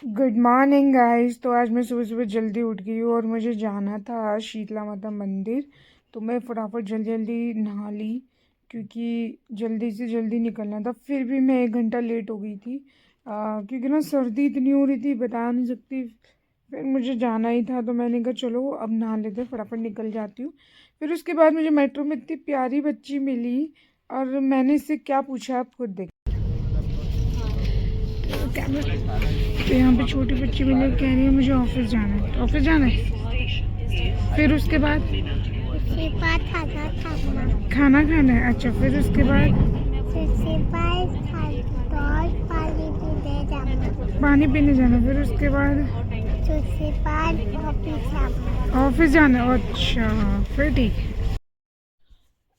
Good morning guys. तो आज मैं सुबह सुबह जल्दी उठ गई हूँ और मुझे जाना था आज शीतला माता मंदिर। तो मैं फटाफट जल्दी जल्दी नहा ली क्योंकि जल्दी से जल्दी निकलना था। फिर भी मैं 1 घंटा लेट हो गई थी क्योंकि ना सर्दी इतनी हो रही थी, बता नहीं सकती। फिर मुझे जाना ही था तो मैंने कहा चलो अब नहा लेते, फटाफट निकल जाती हूँ। फिर उसके बाद मुझे मेट्रो में इतनी प्यारी बच्ची मिली और मैंने इससे क्या पूछा आप खुद देखिए। कैमरा तो यहाँ पे छोटी बच्ची मिली, कह रही है मुझे ऑफिस जाना है। तो ऑफिस जाना है, फिर उसके बाद खाना खाना है। अच्छा, फिर उसके बाद पानी पीने जाना, फिर उसके बाद ऑफिस जाना है। अच्छा, फिर ठीक है।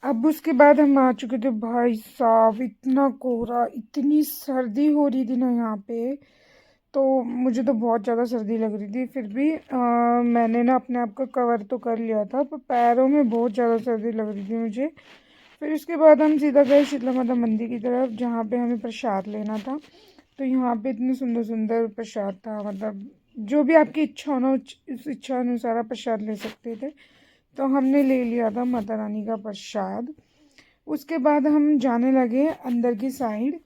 अब उसके बाद हम आ चुके थे। भाई साहब, इतना कोहरा, इतनी सर्दी हो रही थी ना यहाँ पे। तो मुझे तो बहुत ज़्यादा सर्दी लग रही थी। फिर भी मैंने ना अपने आप को कवर तो कर लिया था, पर पैरों में बहुत ज़्यादा सर्दी लग रही थी मुझे। फिर उसके बाद हम सीधा गए शीतला माता मंदिर की तरफ, जहाँ पे हमें प्रसाद लेना था। तो यहाँ पे इतने सुंदर सुंदर प्रसाद था, मतलब जो भी आपकी इच्छा हो ना उस इच्छा अनुसार आप प्रसाद ले सकते थे। तो हमने ले लिया था माता रानी का प्रसाद। उसके बाद हम जाने लगे अंदर की साइड।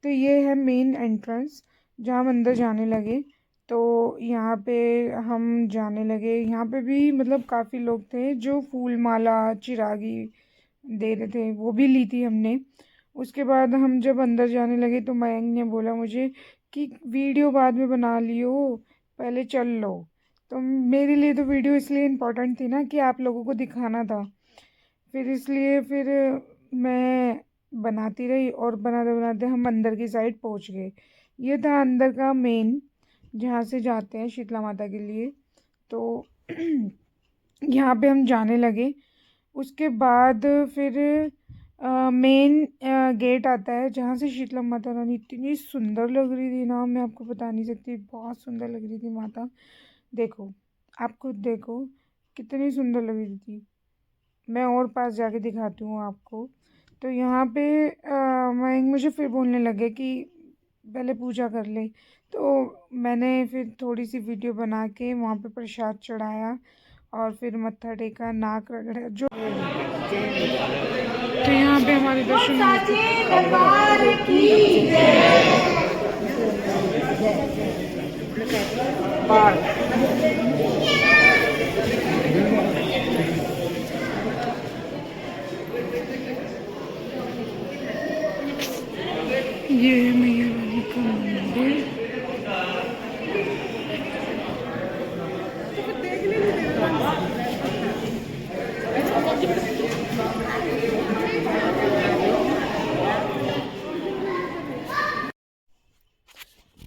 तो ये है मेन एंट्रेंस जहाँ हम अंदर जाने लगे। तो यहाँ पे हम जाने लगे, यहाँ पे भी मतलब काफ़ी लोग थे जो फूल माला चिरागी दे रहे थे, वो भी ली थी हमने। उसके बाद हम जब अंदर जाने लगे तो मयंक ने बोला मुझे कि वीडियो बाद में बना लियो, पहले चल लो। तो मेरे लिए तो वीडियो इसलिए इम्पोर्टेंट थी ना कि आप लोगों को दिखाना था। फिर इसलिए फिर मैं बनाती रही और बनाते बनाते हम अंदर की साइड पहुंच गए। ये था अंदर का मेन, जहाँ से जाते हैं शीतला माता के लिए। तो यहाँ पे हम जाने लगे। उसके बाद फिर मेन गेट आता है जहाँ से शीतला माता रानी इतनी सुंदर लग रही थी ना, मैं आपको बता नहीं सकती, बहुत सुंदर लग रही थी माता। देखो, आप खुद देखो कितनी सुंदर लग रही थी। मैं और पास जाके दिखाती हूँ आपको। तो यहाँ पे मयंक मुझे फिर बोलने लगे कि पहले पूजा कर ले। तो मैंने फिर थोड़ी सी वीडियो बना के वहाँ पे प्रसाद चढ़ाया और फिर मत्था टेका, नाक रगड़ा जो। तो यहाँ पे हमारे दर्शन हो ये है मैया रानी का मंदिर।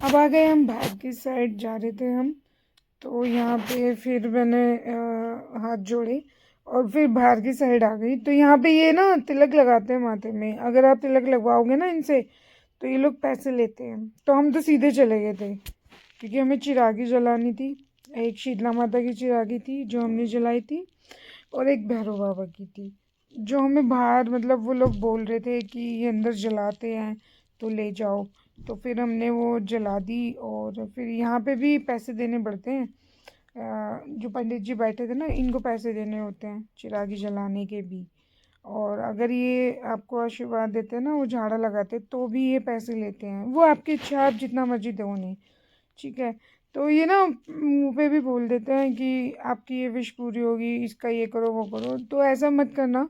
अब आ गए हम बाहर की साइड, जा रहे थे हम। तो यहाँ पे फिर मैंने हाथ जोड़े और फिर बाहर की साइड आ गई। तो यहाँ पे ये ना तिलक लगाते हैं माथे में, अगर आप तिलक लगवाओगे ना इनसे तो ये लोग पैसे लेते हैं। तो हम तो सीधे चले गए थे क्योंकि हमें चिरागी जलानी थी। एक शीतला माता की चिरागी थी जो हमने जलाई थी और एक भैरव बाबा की थी जो हमें बाहर, मतलब वो लोग बोल रहे थे कि ये अंदर जलाते हैं तो ले जाओ। तो फिर हमने वो जला दी। और फिर यहाँ पे भी पैसे देने पड़ते हैं। जो पंडित जी बैठे थे ना, इनको पैसे देने होते हैं चिरागी जलाने के भी। और अगर ये आपको आशीर्वाद देते हैं ना, वो झाड़ा लगाते तो भी ये पैसे लेते हैं। वो आपकी इच्छा, आप जितना मर्जी दो उन्हें, ठीक है। तो ये ना मुंह पे भी बोल देते हैं कि आपकी ये विश पूरी होगी, इसका ये करो वो करो। तो ऐसा मत करना,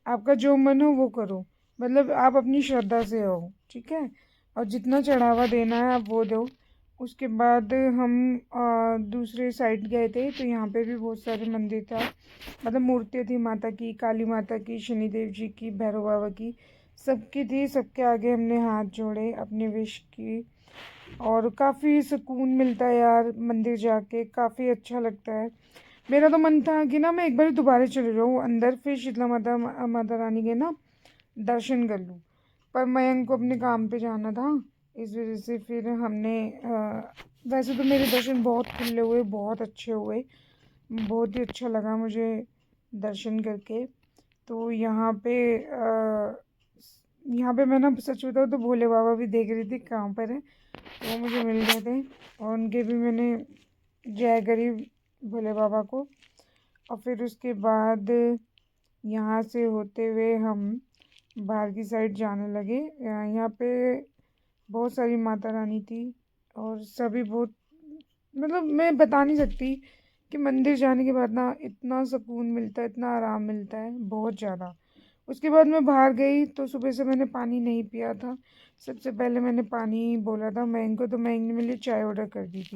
आपका जो मन हो वो करो, मतलब आप अपनी श्रद्धा से हो, ठीक है। और जितना चढ़ावा देना है आप वो दो। उसके बाद हम दूसरे साइड गए थे। तो यहाँ पे भी बहुत सारे मंदिर था, मतलब मूर्तियाँ थी माता की, काली माता की, शनिदेव जी की, भैरव बाबा की, सबकी थी। सबके आगे हमने हाथ जोड़े, अपनी विश की। और काफ़ी सुकून मिलता है यार मंदिर जाके, काफ़ी अच्छा लगता है। मेरा तो मन था कि ना मैं एक बार दोबारा चले जाऊँ अंदर, फिर शीतला माता रानी के ना दर्शन कर लूँ। पर मयंक को अपने काम पे जाना था, इस वजह से फिर हमने वैसे तो मेरे दर्शन बहुत खुले हुए, बहुत अच्छे हुए, बहुत ही अच्छा लगा मुझे दर्शन करके। तो यहाँ पे यहाँ पे मैं ना सच बताऊँ तो भोले बाबा भी देख रही थी कहाँ पर है, वो मुझे मिल गए थे और उनके भी मैंने जय करी भोले बाबा को। और फिर उसके बाद यहाँ से होते हुए हम बाहर की साइड जाने लगे। यहाँ पे बहुत सारी माता रानी थी और सभी बहुत, मतलब मैं बता नहीं सकती कि मंदिर जाने के बाद ना इतना सुकून मिलता है, इतना आराम मिलता है, बहुत ज़्यादा। उसके बाद मैं बाहर गई तो सुबह से मैंने पानी नहीं पिया था। सबसे पहले मैंने पानी बोला था मैंग को, तो मैंग ने मेरे लिए चाय ऑर्डर कर दी थी।